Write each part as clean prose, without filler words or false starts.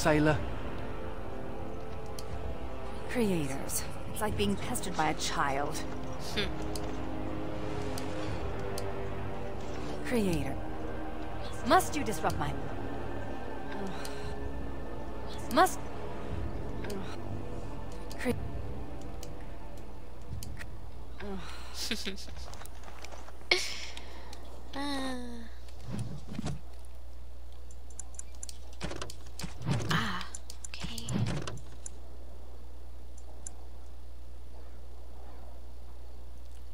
sailor. Creators. It's like being pestered by a child. Creator. Must you disrupt my... Must... Okay.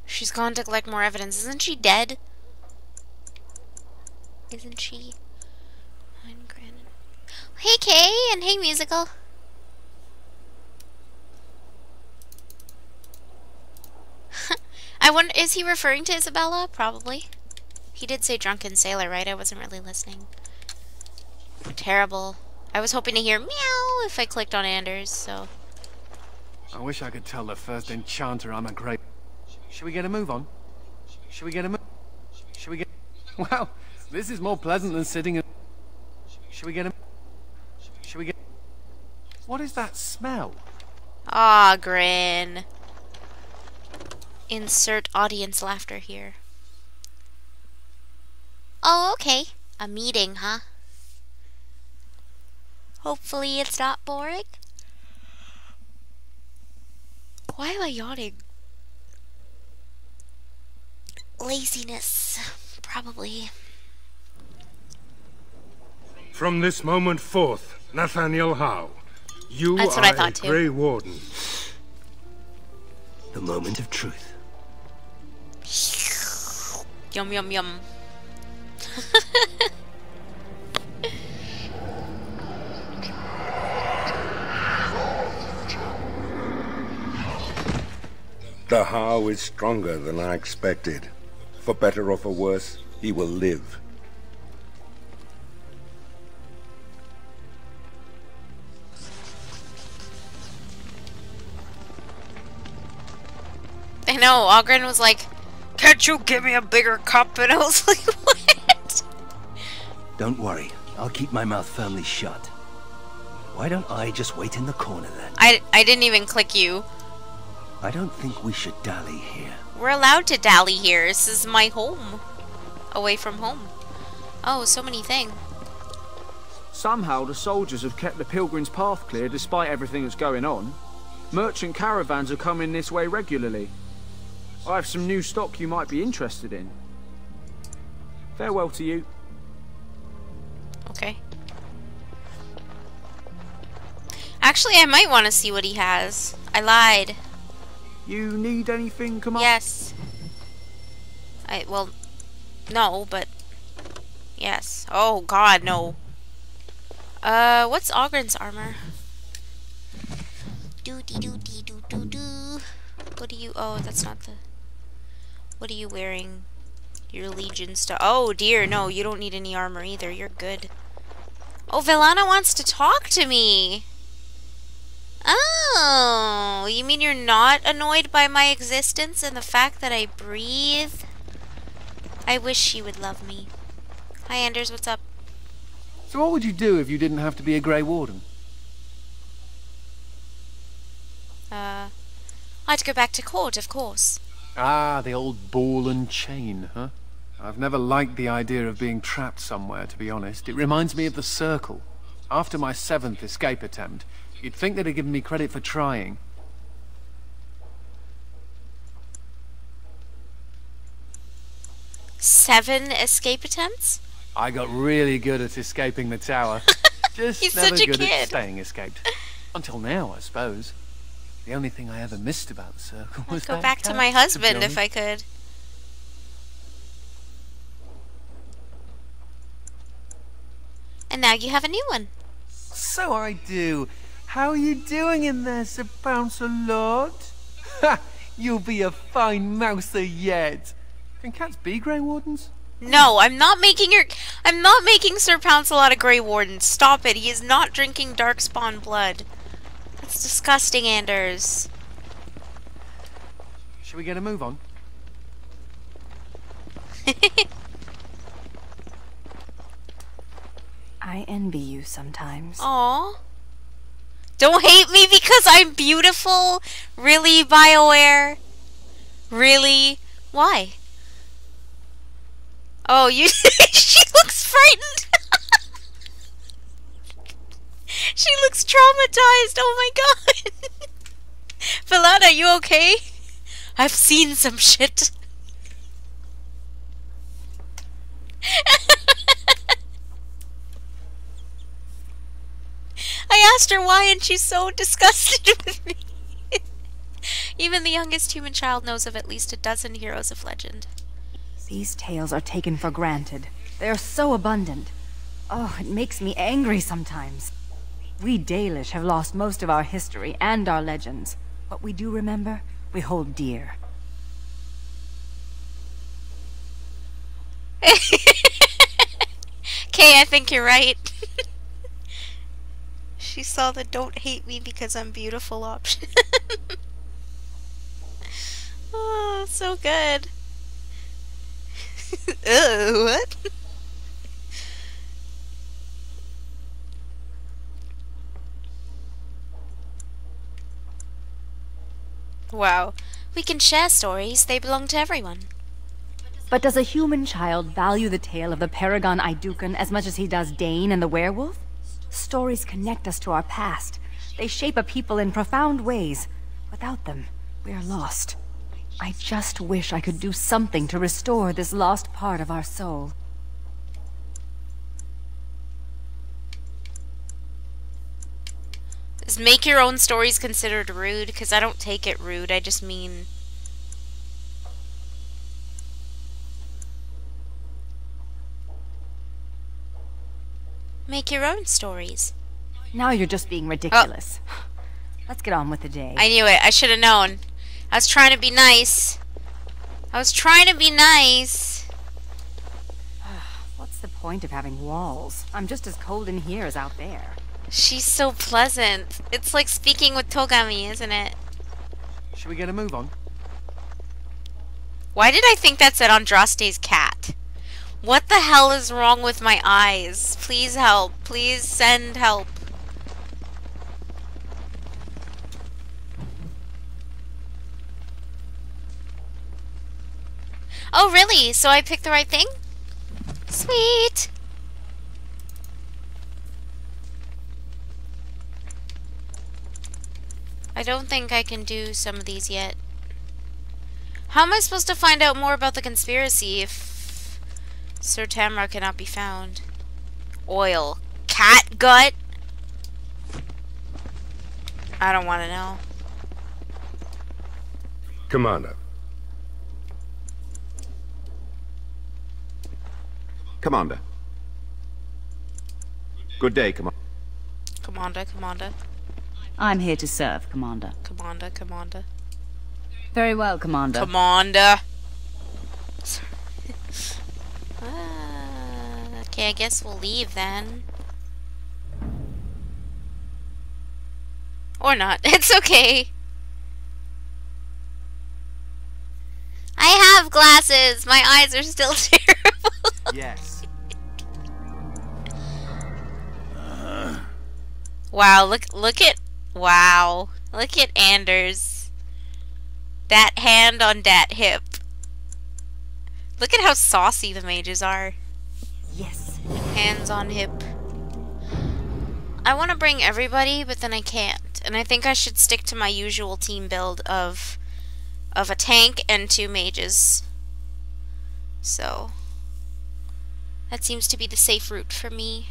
She's gone to collect more evidence. Isn't she dead? Isn't she? Hey Kay, and hey Musical. I wonder, is he referring to Isabella? Probably. He did say drunken sailor, right? I wasn't really listening. Terrible. I was hoping to hear meow if I clicked on Anders, so. I wish I could tell the first enchanter I'm a great... Should we get a move on? Should we get a move? Should we get... Well, this is more pleasant than sitting in... Should we get a... Should we get... What is that smell? Aw, Grin. Insert audience laughter here. Oh, okay. A meeting, huh? Hopefully it's not boring. Why am I yawning? Laziness. Probably. From this moment forth, Nathaniel Howe, you That's what I are thought a too. Grey Warden. The moment of truth. Yum yum yum. The Howe is stronger than I expected. For better or for worse, he will live. I know, Ogren was like, can't you give me a bigger cup? And I was like, what? Don't worry, I'll keep my mouth firmly shut. Why don't I just wait in the corner then? I didn't even click you. I don't think we should dally here. We're allowed to dally here. This is my home. Away from home. Oh, so many things. Somehow the soldiers have kept the pilgrim's path clear despite everything that's going on. Merchant caravans are coming this way regularly. I have some new stock you might be interested in. Farewell to you. Okay. Actually, I might want to see what he has. I lied. You need anything, come on? Yes. Well, no, but yes. Oh God, no. What's Ogren's armor? Doo dee doo dee doo doo doo. What do you? Oh, that's not the. What are you wearing? Your Legion stuff. Oh dear, no, you don't need any armor either. You're good. Oh, Villana wants to talk to me. Oh, you mean you're not annoyed by my existence and the fact that I breathe? I wish she would love me. Hi, Anders, what's up? So what would you do if you didn't have to be a Grey Warden? I'd go back to court, of course. Ah, the old ball and chain, huh? I've never liked the idea of being trapped somewhere, to be honest. It reminds me of the Circle. After my 7th escape attempt, you'd think they'd have given me credit for trying. Seven escape attempts? I got really good at escaping the tower. Just He's never such a good kid. at staying escaped. Until now, I suppose. The only thing I ever missed about the Circle was I'd go that back to cat, my be husband if honest. I could. And now you have a new one. So I do. How are you doing in there, Sir Bounce-a-Lot? Ha! You'll be a fine mouser yet. Can cats be Grey Wardens? No, I'm not making Sir Pouncelot a Grey Warden. Stop it. He is not drinking Darkspawn blood. That's disgusting, Anders. Shall we get a move on? I envy you sometimes. Aw. Don't hate me because I'm beautiful? Really, BioWare? Really? Why? Oh, you... She looks frightened! She looks traumatized, oh my god! Valletta, you okay? I've seen some shit. I asked her why and she's so disgusted with me. Even the youngest human child knows of at least a dozen heroes of legend. These tales are taken for granted. They're so abundant. Oh, it makes me angry sometimes. We Dalish have lost most of our history and our legends. What we do remember, we hold dear. Kay, I think you're right. She saw the "don't hate me because I'm beautiful" option. Oh, so good. What? Wow. We can share stories. They belong to everyone. But does a human child value the tale of the Paragon Idukan as much as he does Dane and the werewolf? Stories connect us to our past. They shape a people in profound ways. Without them, we are lost. I just wish I could do something to restore this lost part of our soul. Is make your own stories considered rude? Because I don't take it rude, I just mean... Make your own stories. Now you're just being ridiculous. Let's get on with the day. I knew it. I should have known. I was trying to be nice. I was trying to be nice. What's the point of having walls? I'm just as cold in here as out there. She's so pleasant. It's like speaking with Togami, isn't it? Should we get a move on? Why did I think that said Andraste's cat? What the hell is wrong with my eyes? Please help. Please send help. Oh, really? So I picked the right thing? Sweet. I don't think I can do some of these yet. How am I supposed to find out more about the conspiracy if Sir Tamra cannot be found? Oil. Cat gut? I don't want to know. Commander. Commander. Good day, Commander. Commander. I'm here to serve, Commander. Commander. Very well, Commander. Commander. Okay, I guess we'll leave then. Or not. It's okay. I have glasses. My eyes are still terrible. Yes. Wow, look at wow. Look at Anders. That hand on that hip. Look at how saucy the mages are. Yes. Hands on hip. I want to bring everybody, but then I can't. And I think I should stick to my usual team build of a tank and 2 mages. So that seems to be the safe route for me.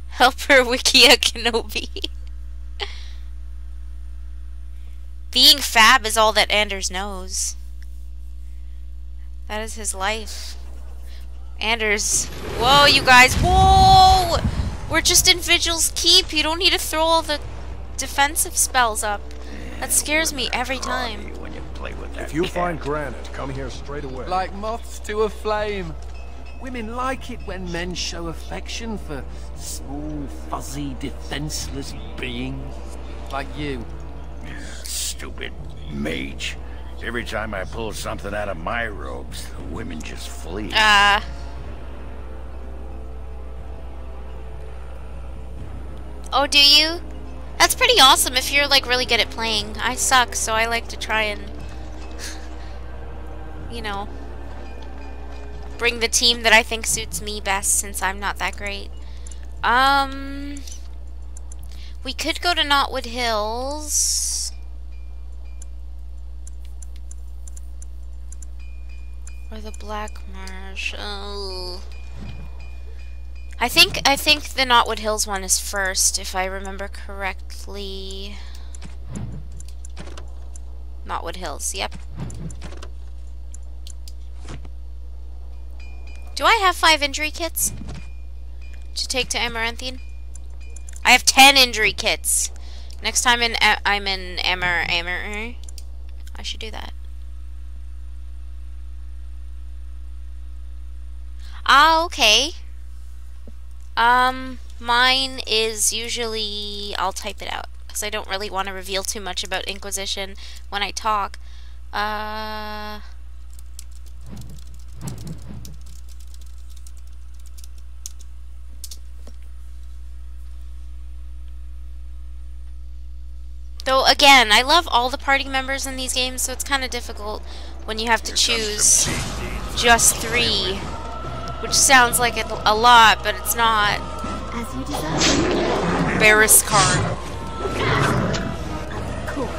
Help her, Wikia Kenobi. Being fab is all that Anders knows. That is his life. Anders. Whoa, you guys. Whoa! We're just in Vigil's Keep. You don't need to throw all the defensive spells up. That scares me every time. If you find granite, come here straight away. Like moths to a flame. Women like it when men show affection for small, fuzzy, defenseless beings. Like you. Stupid mage. Every time I pull something out of my robes, the women just flee. Oh, do you? That's pretty awesome if you're, like, really good at playing. I suck, so I like to try and, you know, bring the team that I think suits me best since I'm not that great. We could go to Knotwood Hills. Or the Black Marsh. Oh. I think the Knotwood Hills one is first, if I remember correctly. Knotwood Hills, yep. Do I have 5 injury kits to take to Amaranthine? I have 10 injury kits. Next time I'm in I should do that. Ah, okay. Mine is usually, I'll type it out, because I don't really want to reveal too much about Inquisition when I talk. Though, again, I love all the party members in these games, so it's kind of difficult when you have to choose just 3. Which sounds like a lot, but it's not. As you desire. Barris card. Cool.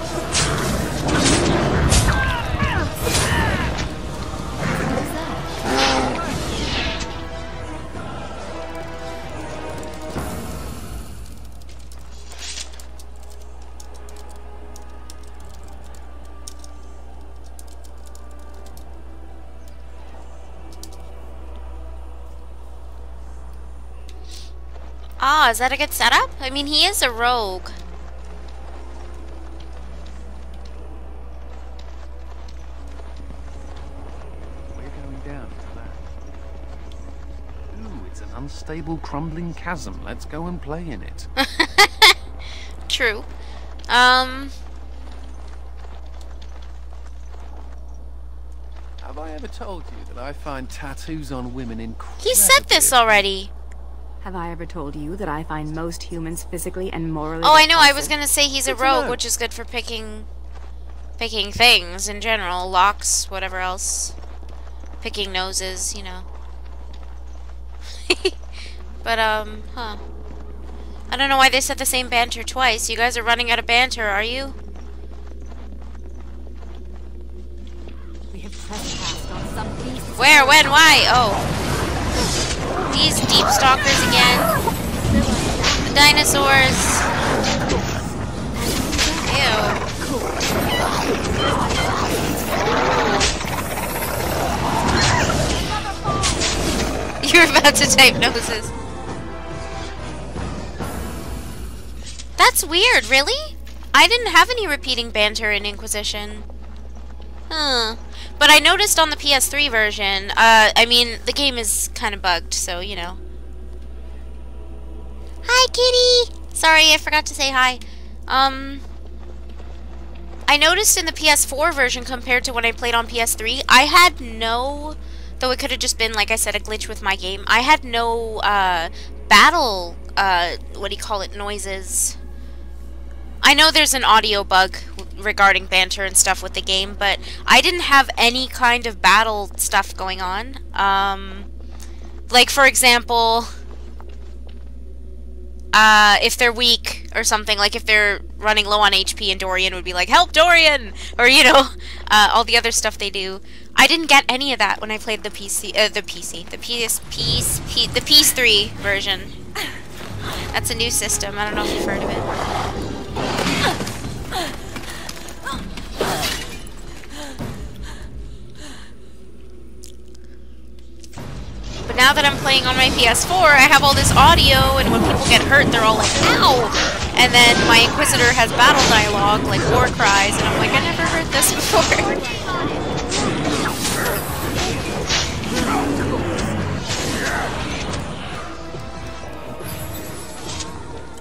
Ah, is that a good setup? I mean, he is a rogue. We're going down to that. Ooh, it's an unstable, crumbling chasm. Let's go and play in it. True. Have I ever told you that I find tattoos on women incredibly... He said this already. Have I ever told you that I find most humans physically and morally... Oh, I know. I repulsive? was gonna say he's a rogue, which is good for picking things in general. Locks, whatever else. Picking noses, you know. But, huh. I don't know why they said the same banter twice. You guys are running out of banter, are you? We have trespassed on some beasts. Where, when, why? Oh. These deep stalkers again. The dinosaurs. Ew. You're about to type noses. That's weird, really? I didn't have any repeating banter in Inquisition. Huh. But I noticed on the PS3 version, I mean, the game is kind of bugged, so, you know. Hi, kitty! Sorry, I forgot to say hi. I noticed in the PS4 version compared to when I played on PS3, I had no... Though it could have just been, like I said, a glitch with my game. I had no, battle, what do you call it, noises. I know there's an audio bug regarding banter and stuff with the game, but I didn't have any kind of battle stuff going on. Like, for example, if they're weak or something, like if they're running low on HP and Dorian would be like, help Dorian! Or, you know, all the other stuff they do. I didn't get any of that when I played the PS3 version. That's a new system. I don't know if you've heard of it. But now that I'm playing on my PS4, I have all this audio, and when people get hurt, they're all like, ow! And then my Inquisitor has battle dialogue, like war cries, and I'm like, I never heard this before.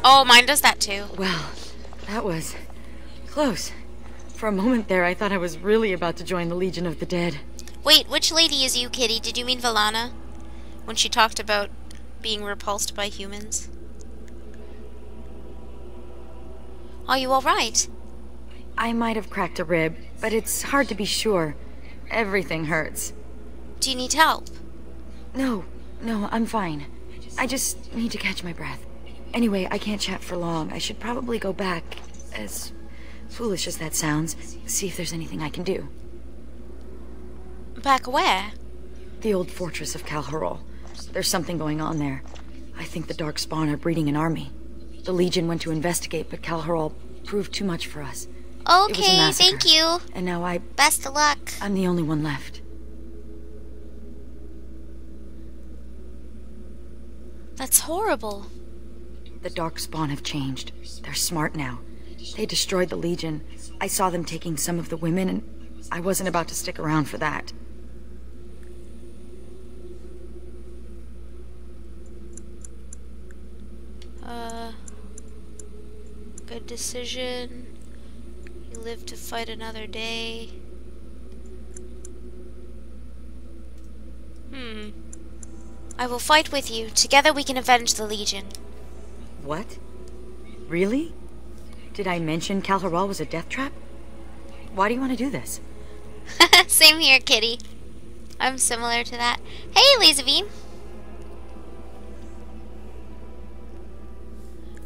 Oh, mine does that too. Well, that was close. For a moment there, I thought I was really about to join the Legion of the Dead. Wait, which lady is you, Kitty? Did you mean Valana? When she talked about being repulsed by humans? Are you alright? I might have cracked a rib, but it's hard to be sure. Everything hurts. Do you need help? No, I'm fine. I just need to catch my breath. Anyway, I can't chat for long. I should probably go back, as foolish as that sounds, see if there's anything I can do. Back where? The old fortress of Calharol. There's something going on there. I think the Darkspawn are breeding an army. The Legion went to investigate, but Calharol proved too much for us. Okay, thank you. And now Best of luck. I'm the only one left. That's horrible. The Darkspawn have changed. They're smart now. They destroyed the Legion. I saw them taking some of the women, and I wasn't about to stick around for that. Good decision. You live to fight another day. I will fight with you. Together we can avenge the Legion. What? Really? Did I mention Calharol was a death trap? Why do you want to do this? Same here, Kitty. I'm similar to that. Hey, Laserbeam.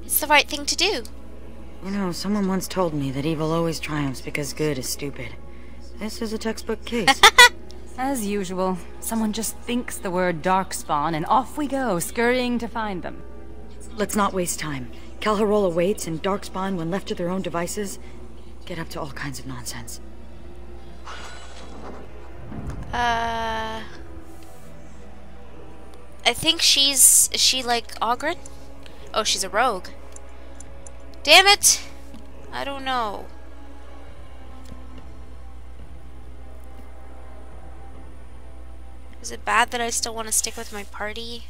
It's the right thing to do. You know, someone once told me that evil always triumphs because good is stupid. This is a textbook case. As usual, someone just thinks the word Darkspawn and off we go, scurrying to find them. Let's not waste time. Calharol awaits, and Darkspawn, when left to their own devices, get up to all kinds of nonsense. I think is she like Ogren? Oh, she's a rogue. Damn it! I don't know. Is it bad that I still want to stick with my party?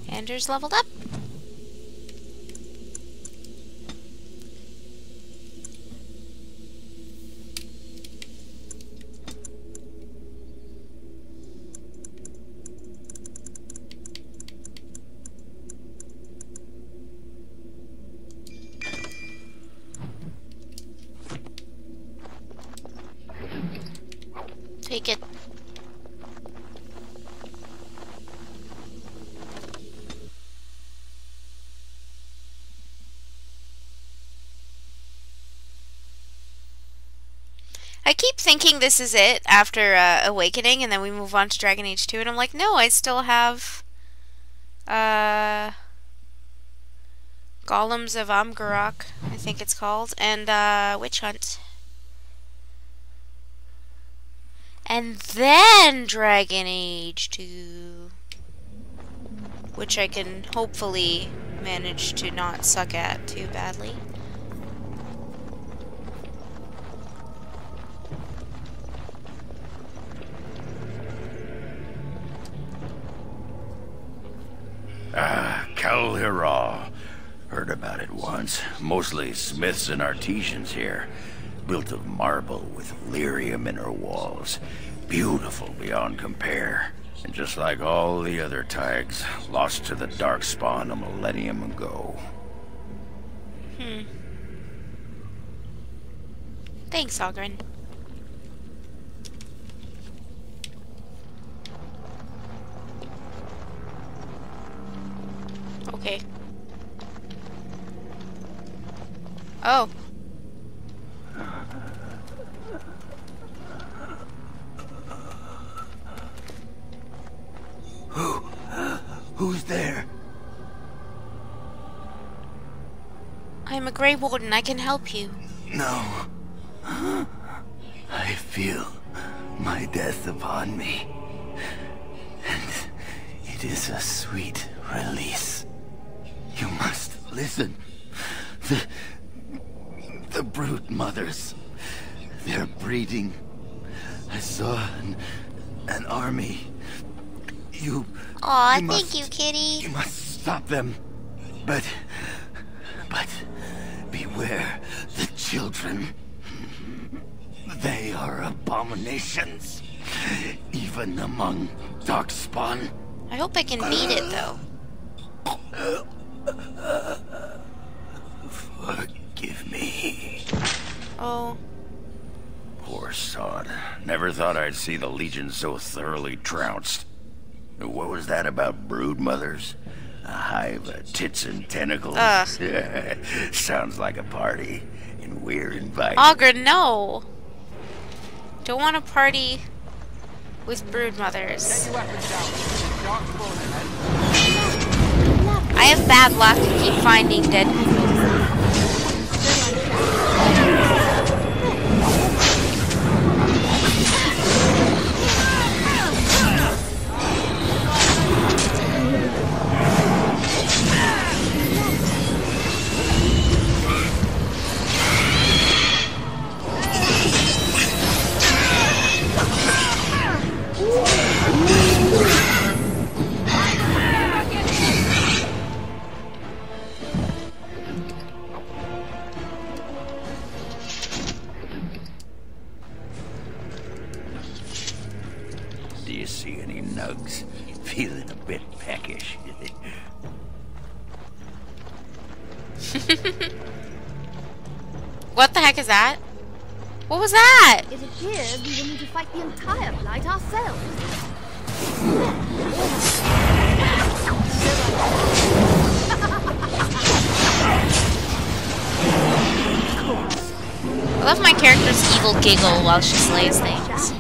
Anders leveled up. Take it. I keep thinking this is it after Awakening, and then we move on to Dragon Age 2, and I'm like, no, I still have Golems of Amgarok, I think it's called, and Witch Hunt. And then Dragon Age 2, which I can hopefully manage to not suck at too badly. Calharol. Heard about it once. Mostly smiths and artisans here. Built of marble with lyrium in her walls. Beautiful beyond compare. And just like all the other tags, lost to the Darkspawn a millennium ago. Thanks, Ogren. Okay. Oh. Who's there? I'm a Grey Warden. I can help you. No. I feel my death upon me. And it is a sweet release. You must listen. The brood mothers. They're breeding. I saw an army. Aw, thank you, kitty. You must stop them. But beware the children. They are abominations, even among Darkspawn. I hope I can beat it, though. Forgive me. Oh. Poor sod. Never thought I'd see the Legion so thoroughly trounced. What was that about brood mothers? A hive of tits and tentacles? Sounds like a party, and we're invited. Augur, no! Don't want to party with brood mothers. I have bad luck to keep finding dead people. Do you see any nugs? Feeling a bit peckish. What the heck is that? What was that? It appears we will need to fight the entire flight ourselves. I love my character's evil giggle while she slays things.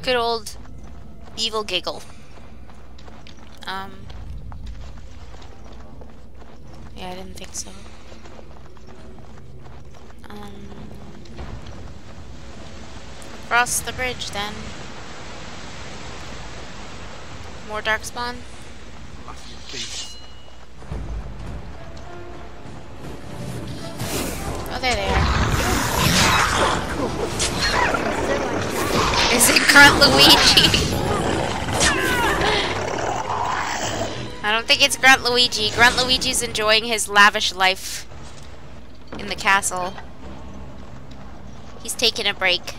Good old evil giggle. Yeah, I didn't think so. Cross the bridge then. More Darkspawn. Oh, there they are. Is it Grunt Luigi? I don't think it's Grunt Luigi. Grunt Luigi's enjoying his lavish life in the castle. He's taking a break.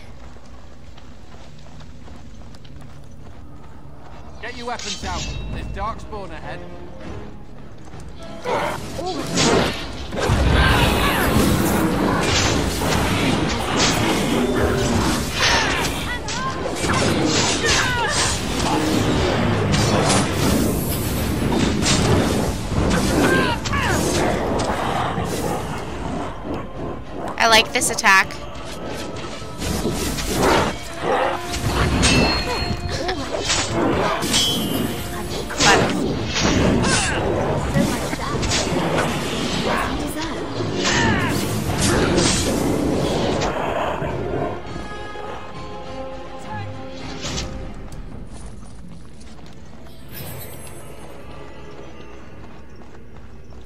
Get your weapons out. There's Darkspawn ahead. I like this attack.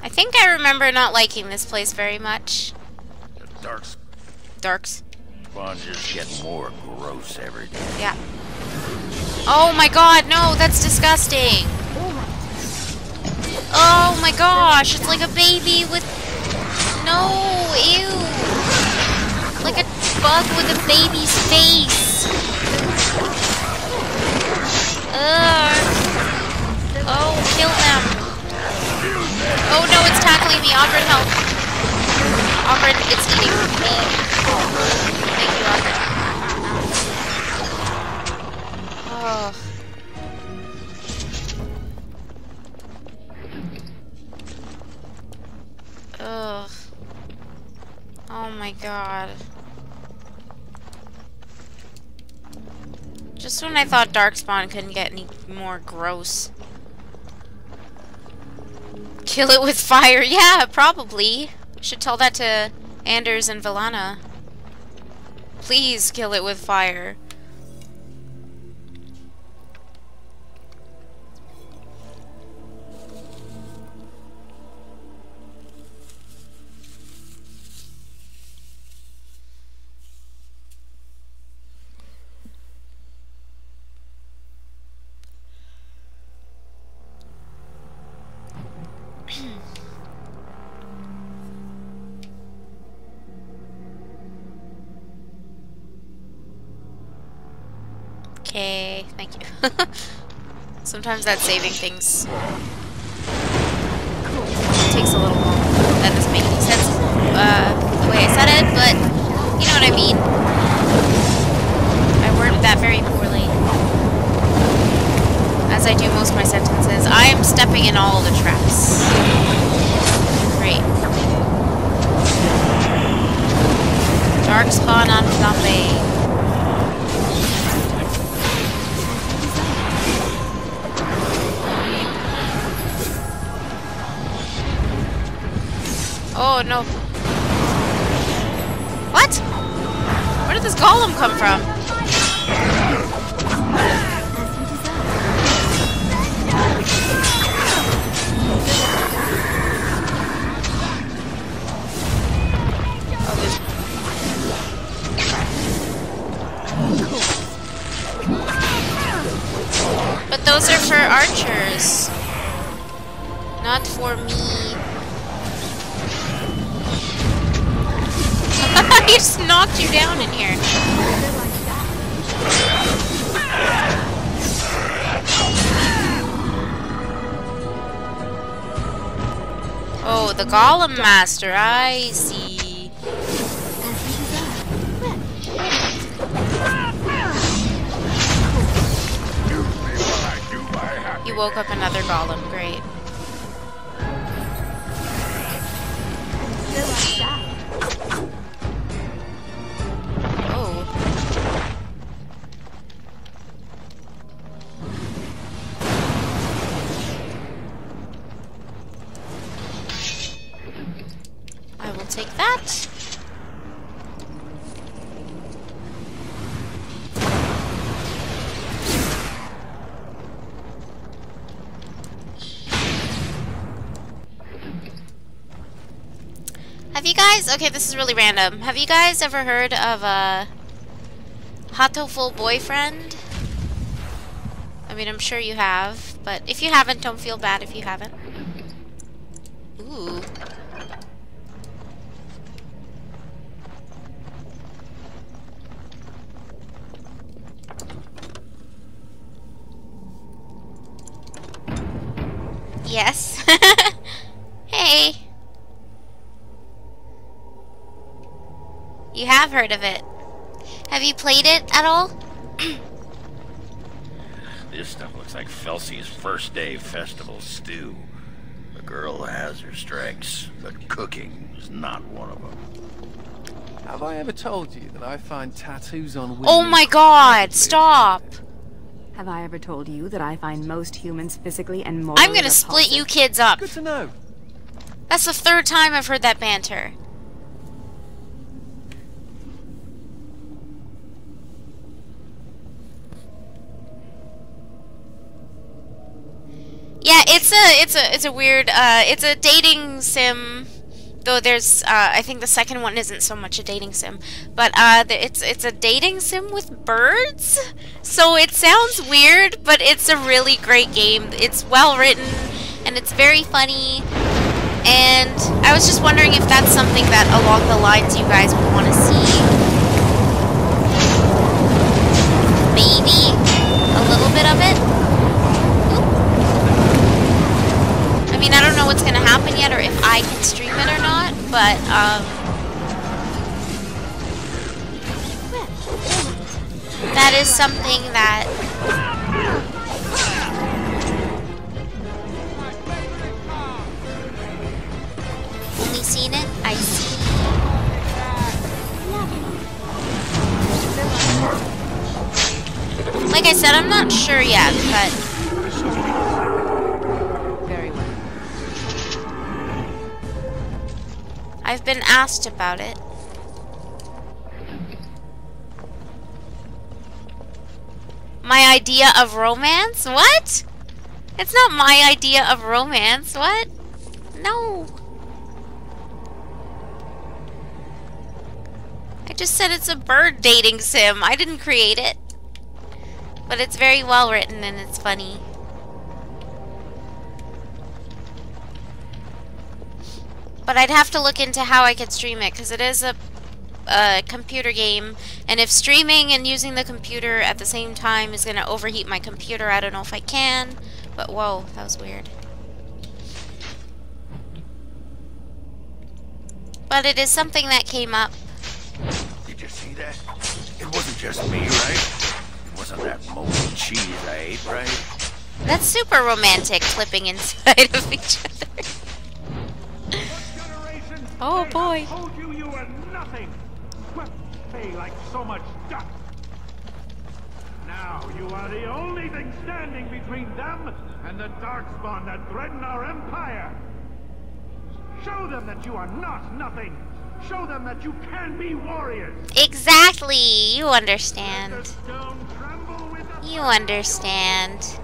I think I remember not liking this place very much. Darks. Spawn just getting more gross every day. Yeah. Oh my god, no, that's disgusting. Oh my gosh, it's like a baby with... No, ew. Like a bug with a baby's face. Ugh. Oh, kill them. Oh no, it's tackling me. Ogren, help. Ogren, it's eating me. Thank you, Ogren. Oh. Ugh. Oh my god. Just when I thought Darkspawn couldn't get any more gross. Kill it with fire. Yeah, probably. Should tell that to Anders and Valana. Please kill it with fire. Okay, thank you. Sometimes that saving things takes a little long. That doesn't make any sense the way I said it, but you know what I mean. I worded that very poorly. As I do most of my sentences. I am stepping in all the traps. Great. Dark spawn on flambe. Oh no. What? Where did this golem come from? But those are for archers. Not for me. He just knocked you down in here. Oh, the Golem Master, I see. You woke up another golem, great. Take that. Have you guys, okay, this is really random. Have you guys ever heard of a Hatoful boyfriend? I mean, I'm sure you have, but if you haven't, don't feel bad if you haven't. Ooh. Yes. Hey. You have heard of it. Have you played it at all? This stuff looks like Felsey's first day festival stew. The girl has her strengths, but cooking is not one of them. Have I ever told you that I find tattoos on women? Oh my god, stop! Have I ever told you that I find most humans physically and morally I'm gonna split you kids up. Good to know. That's the third time I've heard that banter. Yeah, it's a weird it's a dating sim. Though there's I think the second one isn't so much a dating sim, but it's a dating sim with birds. So it sounds weird, but it's a really great game. It's well written and it's very funny. And I was just wondering if that's something that along the lines you guys would want to see. Maybe a little bit of it. I mean, I don't know what's gonna happen yet, or if I can stream it or not, but that is something that only seen it. I see. Like I said, I'm not sure yet, but. I've been asked about it. My idea of romance? What? It's not my idea of romance. What? No. I just said it's a bird dating sim. I didn't create it. But it's very well written and it's funny. But I'd have to look into how I could stream it, because it is a computer game, and if streaming and using the computer at the same time is going to overheat my computer, I don't know if I can. But whoa, that was weird. But it is something that came up. Did you see that? It wasn't just me, right? It wasn't that moldy cheese I ate, right? That's super romantic, flipping inside of each other. Oh boy. I told you you were nothing. Swept away like so much dust. Now you are the only thing standing between them and the darkspawn that threaten our empire. Show them that you are not nothing. Show them that you can be warriors. Exactly. You understand. You understand.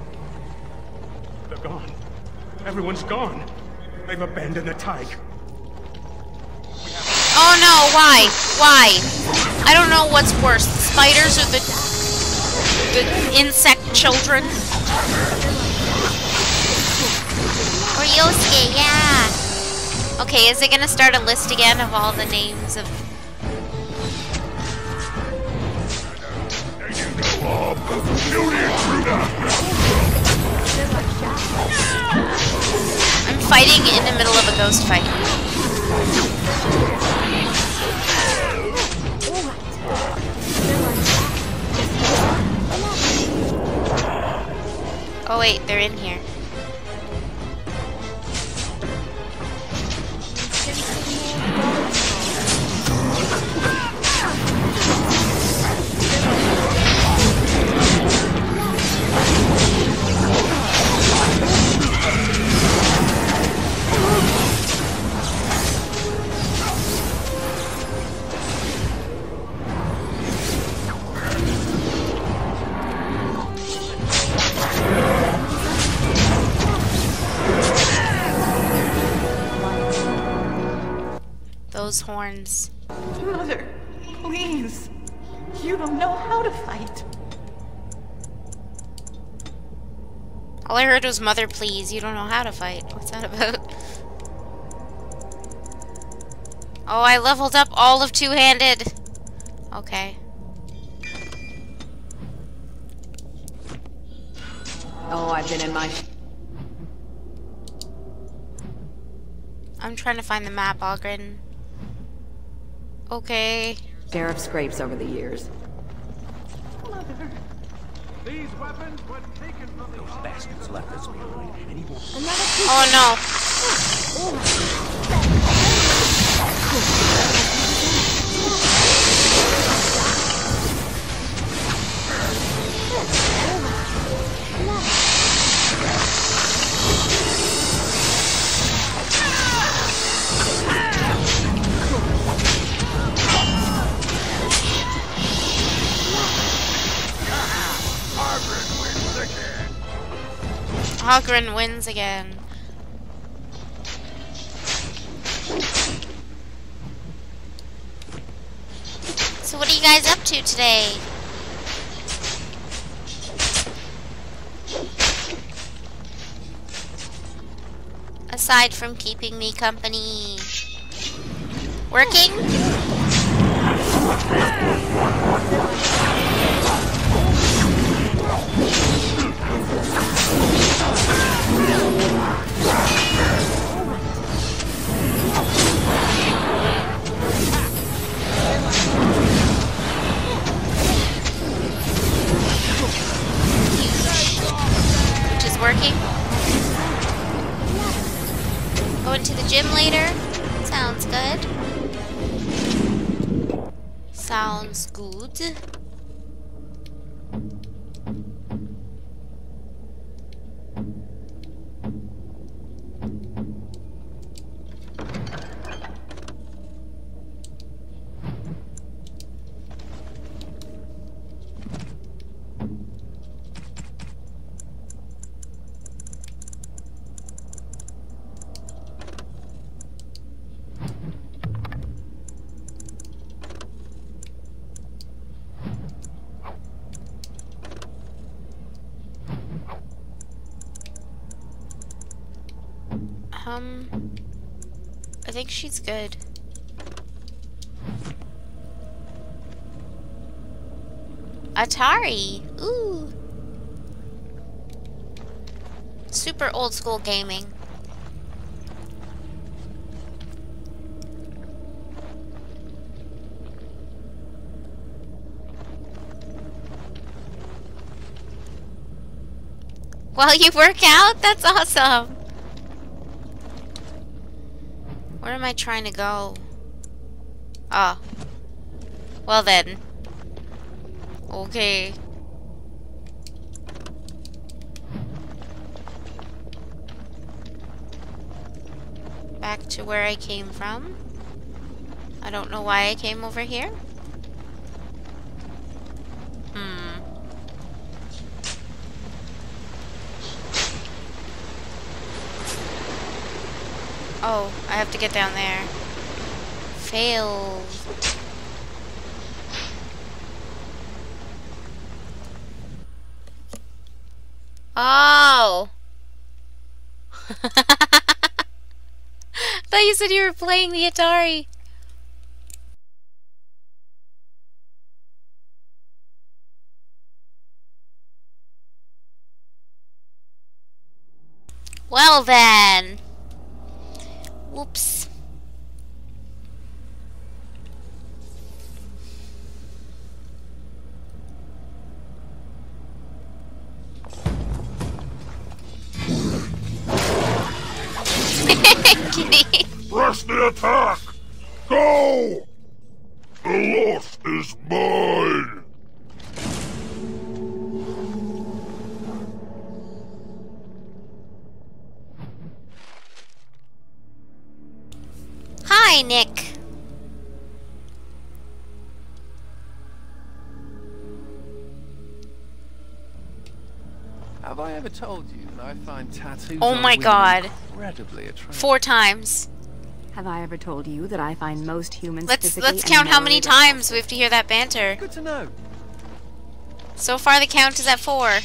They're gone. Everyone's gone. They've abandoned the Tyke. Oh no, why? Why? I don't know what's worse, the spiders or the insect children? Or Yosuke, yeah. Okay, is it gonna start a list again of all the names of... I'm fighting in the middle of a ghost fight. Oh wait, they're in here. Those horns. Mother, please. You don't know how to fight. All I heard was, "Mother, please, you don't know how to fight." What's that about? Oh, I leveled up all of two-handed. Okay. Oh, I've been in my... I'm trying to find the map, Ogren. Okay. Sheriff scrapes over the years. These weapons were taken from those bastards left us behind. Oh no. Ogren wins again. So what are you guys up to today? Aside from keeping me company. Working? Which is working. Going to the gym later? Sounds good. Sounds good. I think she's good. Atari! Ooh! Super old school gaming. While you work out? That's awesome! Where am I trying to go? Oh. Well then. Okay. Back to where I came from. I don't know why I came over here. Oh, I have to get down there. Fail. Oh! I thought you said you were playing the Atari. Well then. Whoops. Kitty. Press the attack! Go! The loss is mine! Hi, Nick. Have I ever told you that I find tattoos Oh on my women god. incredibly attractive? 4 times. Have I ever told you that I find most humans Let's physically count and how many morally times we have to hear that banter. Good to know. So far the count is at 4.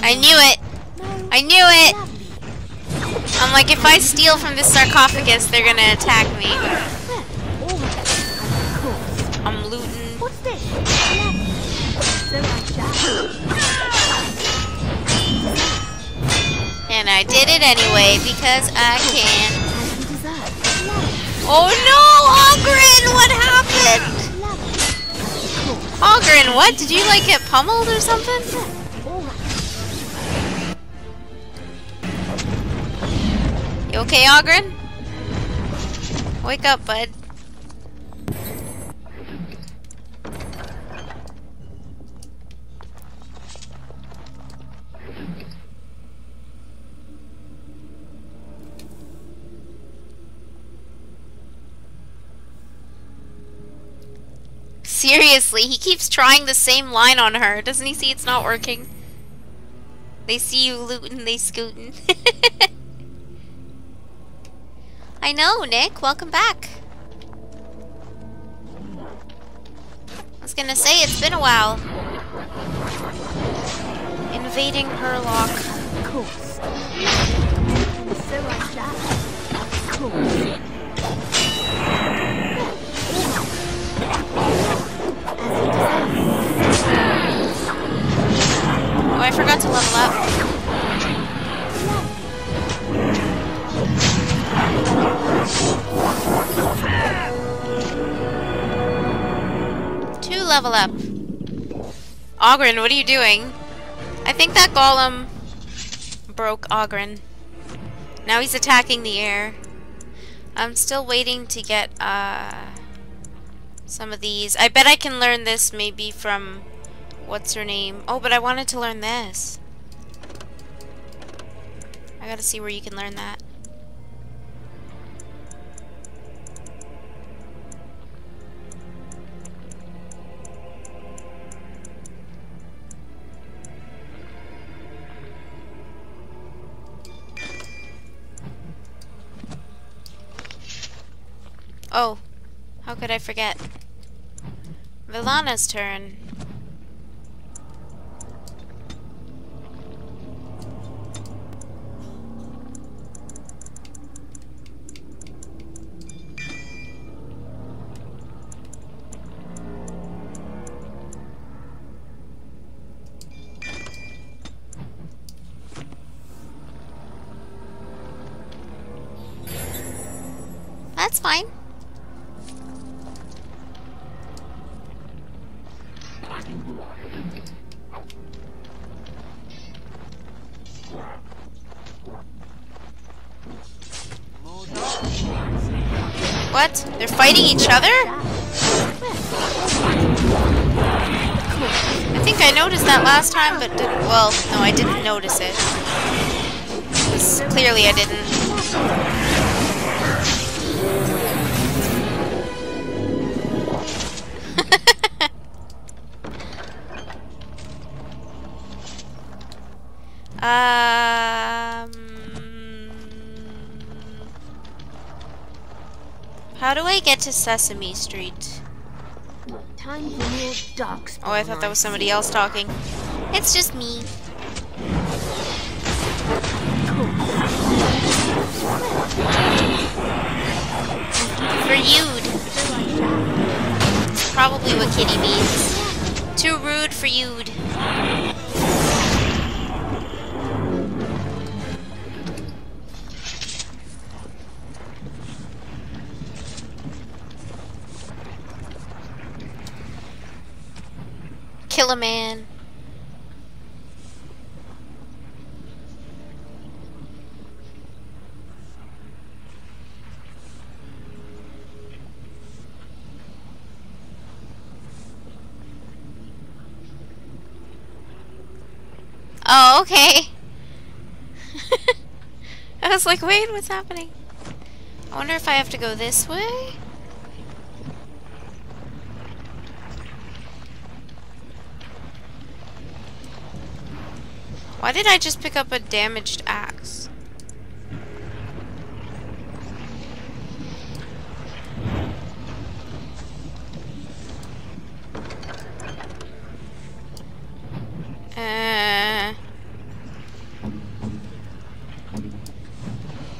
I knew it! I knew it! I'm like, if I steal from this sarcophagus, they're gonna attack me. I'm looting. What's this? And I did it anyway, because I can. Oh no! Ogren! What happened? Ogren, what? Did you like get pummeled or something? You okay, Ogren? Wake up, bud. Seriously, he keeps trying the same line on her. Doesn't he see it's not working? They see you looting, they scooting. I know, Nick. Welcome back. I was gonna say, it's been a while. Invading Herlock. Oh, I forgot to level up. Level up. Ogren, what are you doing? I think that golem broke Ogren. Now he's attacking the air. I'm still waiting to get some of these. I bet I can learn this maybe from what's her name? Oh, but I wanted to learn this. I gotta see where you can learn that. Oh, how could I forget? Villana's turn. That's fine. What? They're fighting each other? I think I noticed that last time, but didn't. Well, no, I didn't notice it. 'Cause clearly I didn't. How do I get to Sesame Street? Time for more dark. Oh, I thought that was somebody else talking. It's just me. For you'd. It's probably what Kitty means. Too rude for you'd. Kill a man. Oh, okay. I was like, wait, what's happening? I wonder if I have to go this way? Why did I just pick up a damaged axe?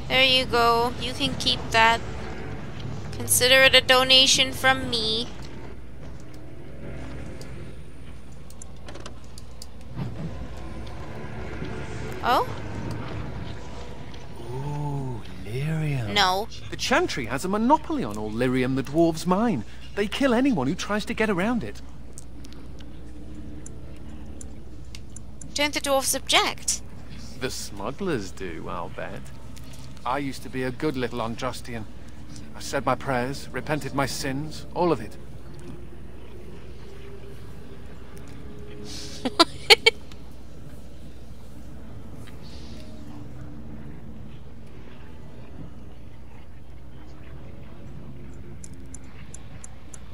There you go. You can keep that. Consider it a donation from me. Oh? Ooh, lyrium. No. The Chantry has a monopoly on all lyrium the dwarves mine. They kill anyone who tries to get around it. Don't the dwarves object? The smugglers do, I'll bet. I used to be a good little Andrastian. I said my prayers, repented my sins, all of it.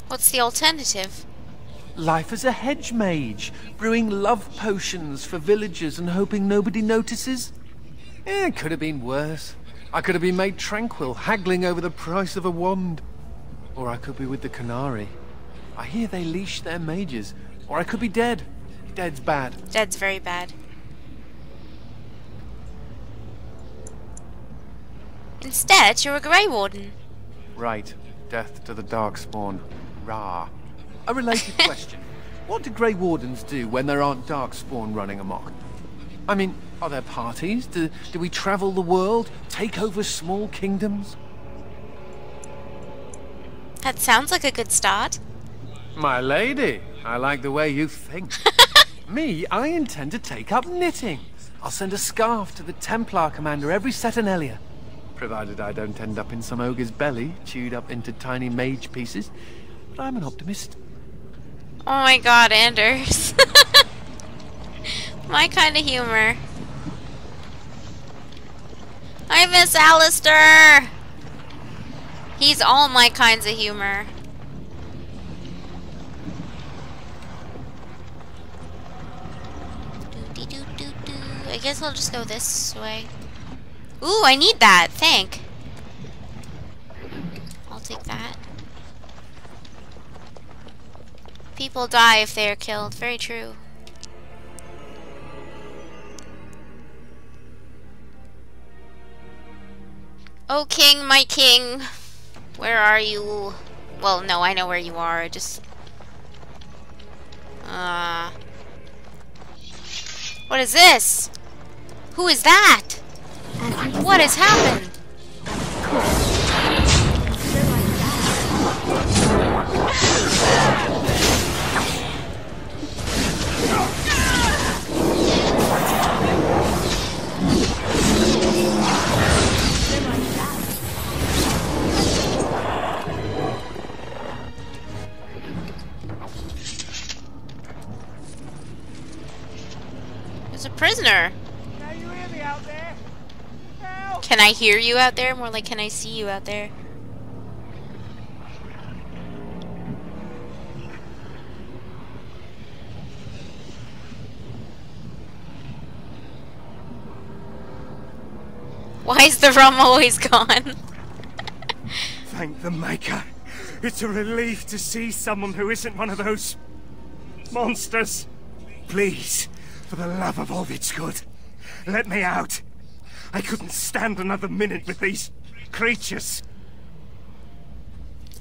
What's the alternative? Life as a hedge mage, brewing love potions for villagers and hoping nobody notices. It could have been worse. I could have been made tranquil, haggling over the price of a wand. Or I could be with the Canary. I hear they leash their mages. Or I could be dead. Dead's bad. Dead's very bad. Instead, you're a Grey Warden. Right. Death to the Darkspawn. Rah. A related question. What do Grey Wardens do when there aren't Darkspawn running amok? I mean, are there parties? Do we travel the world? Take over small kingdoms? That sounds like a good start. My lady, I like the way you think. Me, I intend to take up knitting. I'll send a scarf to the Templar commander every Saturnalia. Provided I don't end up in some ogre's belly, chewed up into tiny mage pieces. But I'm an optimist. Oh my god, Anders. My kind of humor. I miss Alistair! He's all my kinds of humor. I guess I'll just go this way. Ooh, I need that. I'll take that. People die if they are killed. Very true. Oh, king, my king. Where are you? Well, no, I know where you are. I just... What is this? Who is that? What has happened? There's a prisoner. Can you hear me out there? Help! Can I hear you out there? More like, can I see you out there? Why is the rum always gone? Thank the Maker. It's a relief to see someone who isn't one of those monsters. Please, for the love of all that's good, let me out. I couldn't stand another minute with these creatures.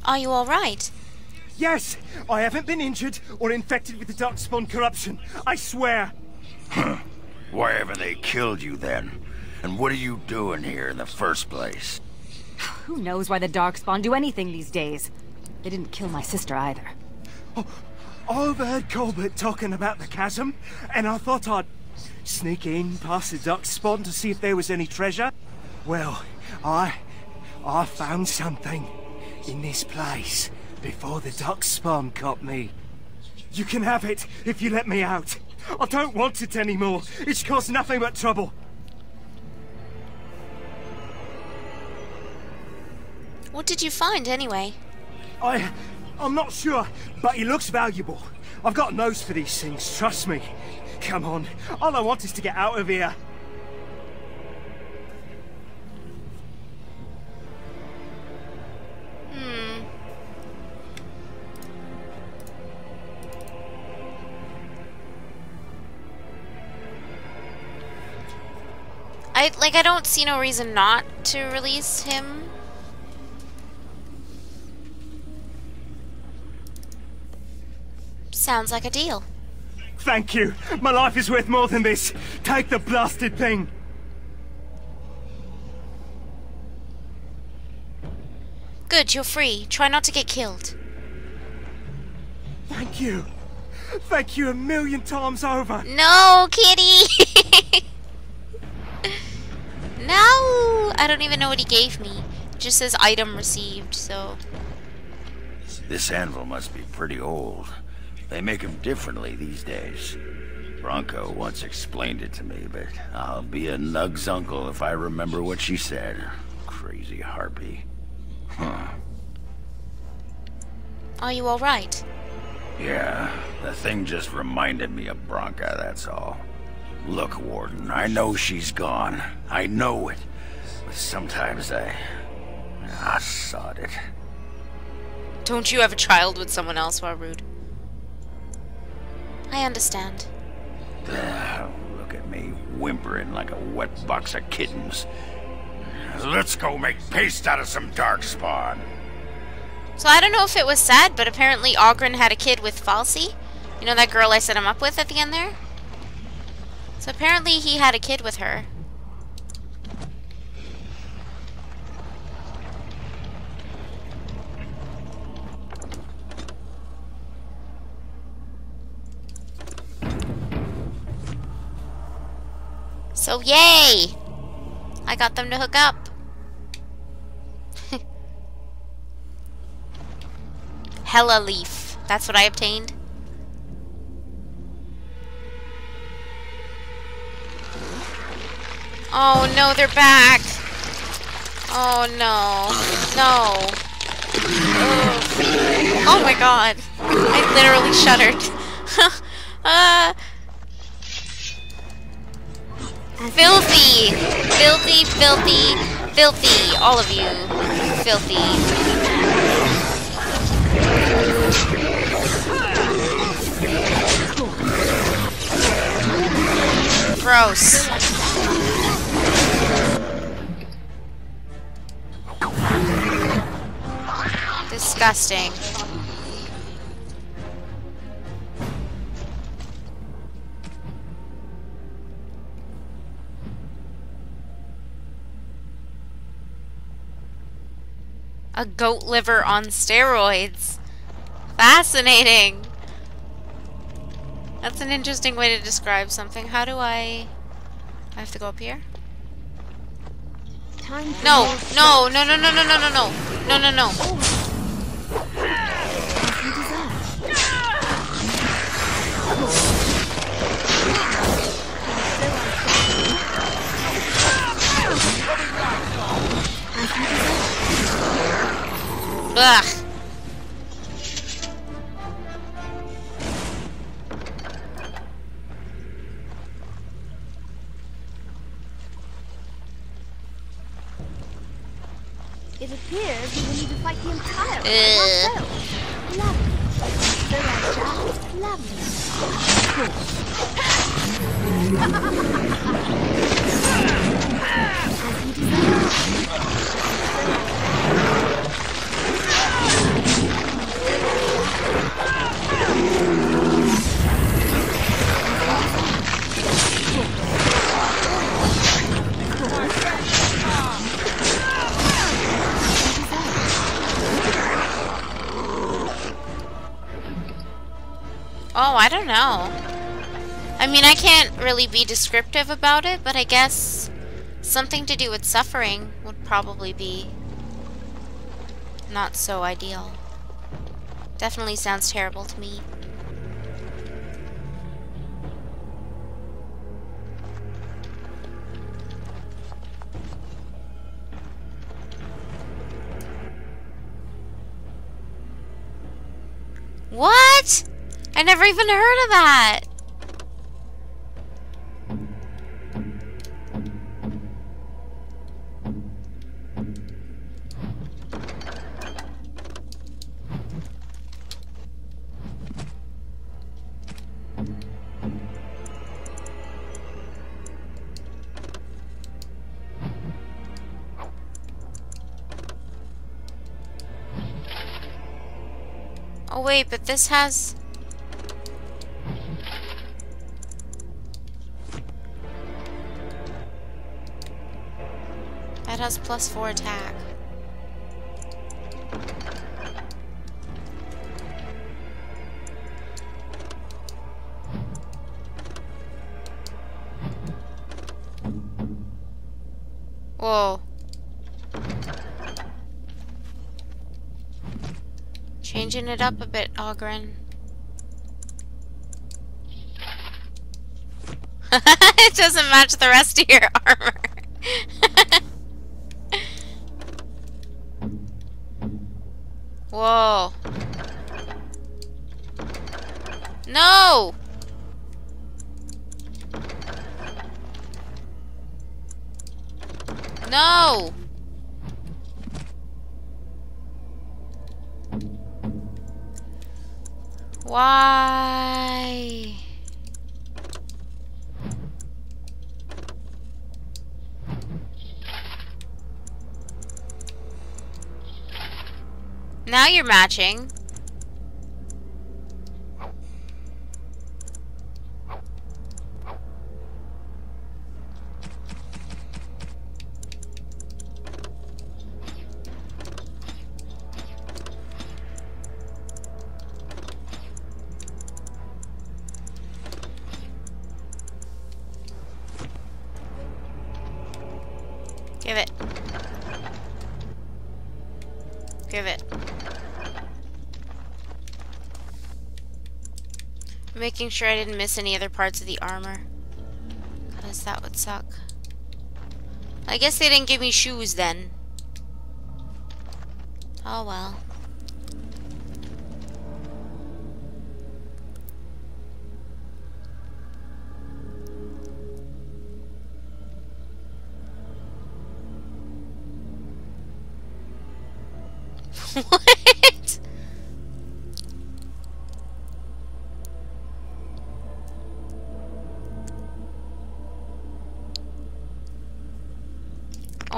Are you alright? Yes, I haven't been injured or infected with the darkspawn corruption. I swear. Huh. Why haven't they killed you then? And what are you doing here in the first place? Who knows why the Darkspawn do anything these days? They didn't kill my sister either. Oh, I overheard Colbert talking about the chasm, and I thought I'd sneak in past the Darkspawn to see if there was any treasure. Well, I found something in this place before the Darkspawn caught me. You can have it if you let me out. I don't want it anymore. It's caused nothing but trouble. What did you find, anyway? I'm not sure, but it looks valuable. I've got a nose for these things, trust me. Come on, all I want is to get out of here. I don't see no reason not to release him. Sounds like a deal. Thank you. My life is worth more than this. Take the blasted thing. Good, you're free. Try not to get killed. Thank you. Thank you 1,000,000 times over. No, kitty! No! I don't even know what he gave me. It just says item received, so... This anvil must be pretty old. They make them differently these days. Bronco once explained it to me, but I'll be a Nug's uncle if I remember what she said. Crazy harpy. Huh. Are you alright? Yeah, the thing just reminded me of Bronca, that's all. Look, Warden, I know she's gone. I know it. But sometimes I sod it. Don't you have a child with someone else, Warud? I understand. Look at me, whimpering like a wet box of kittens. Let's go make paste out of some darkspawn. So I don't know if it was said, but apparently Ogren had a kid with Falsey. You know that girl I set him up with at the end there? So apparently he had a kid with her. So yay! I got them to hook up. Hella leaf. That's what I obtained. Oh no, they're back. Oh no. No. Ugh. Oh my god. I literally shuddered. Filthy! Filthy, filthy, filthy. All of you. Filthy. gross. Disgusting. A goat liver on steroids. Fascinating. That's an interesting way to describe something. How do I have to go up here? No, no, no, no, no, no, no, no, no, no, no, no. Ugh. It appears we will need to fight the entire Oh, I don't know. I mean, I can't really be descriptive about it, but I guess something to do with suffering would probably be not so ideal. Definitely sounds terrible to me. What? I never even heard of that. Oh wait, but this has... That has +4 attack. Whoa. Changing it up a bit, Ogren. It doesn't match the rest of your armor. Whoa. No! No! Why? Now you're matching. Give it. Give it. Making sure I didn't miss any other parts of the armor, because that would suck. I guess they didn't give me shoes then. Oh well. What?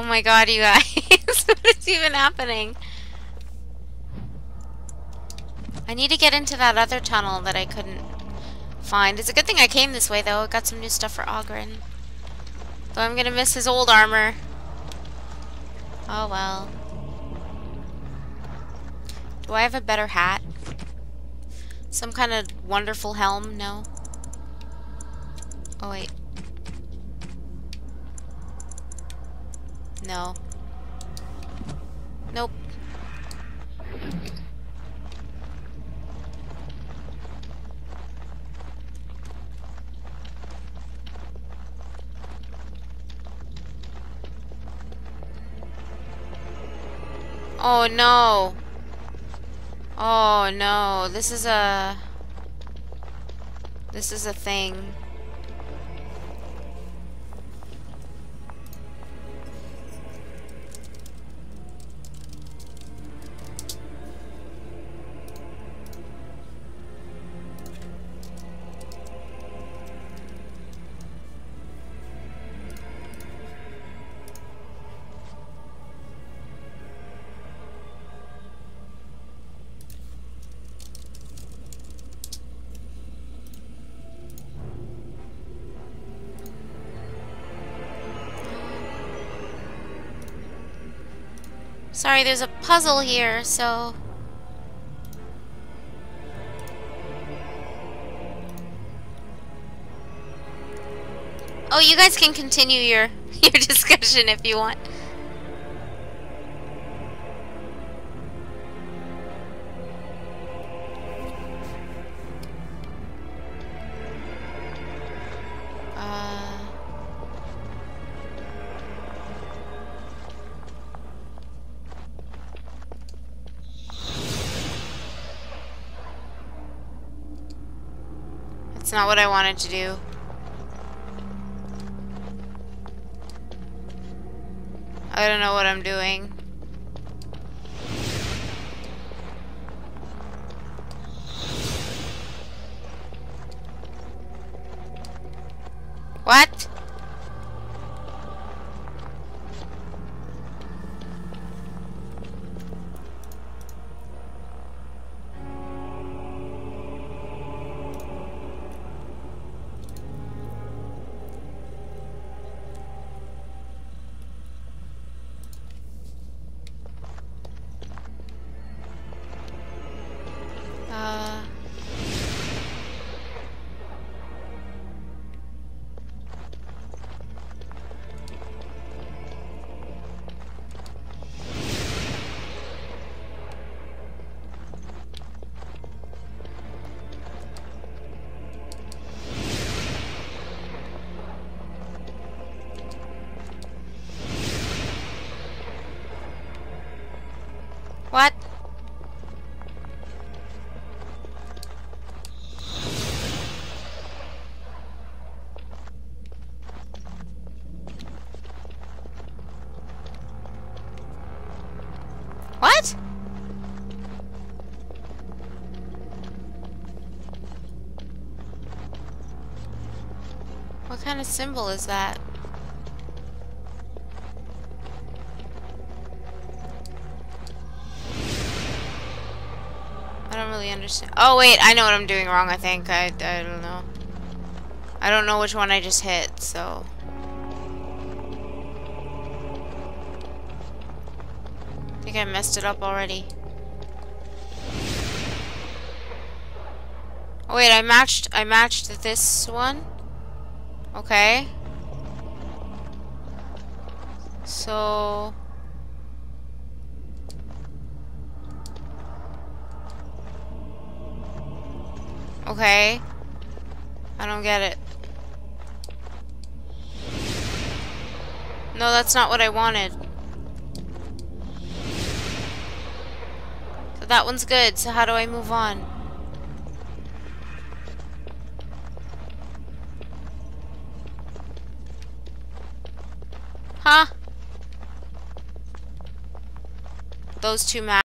my god, you guys. What is even happening? I need to get into that other tunnel that I couldn't find. It's a good thing I came this way, though. I got some new stuff for Ogren. Though I'm gonna miss his old armor. Oh, well. Do I have a better hat? Some kind of wonderful helm? No. Oh, wait. No. Nope. Oh no. Oh no. This is a thing. Sorry, there's a puzzle here, so... Oh, you guys can continue your discussion if you want. That's not what I wanted to do. I don't know what I'm doing. What? What? What? What kind of symbol is that? I don't really understand. Oh wait, I know what I'm doing wrong, I think. I don't know. I don't know which one I just hit, so... I think I messed it up already. Oh wait, I matched this one? Okay. So... Okay. I don't get it. No, that's not what I wanted. So that one's good, so how do I move on? Huh? Those two match.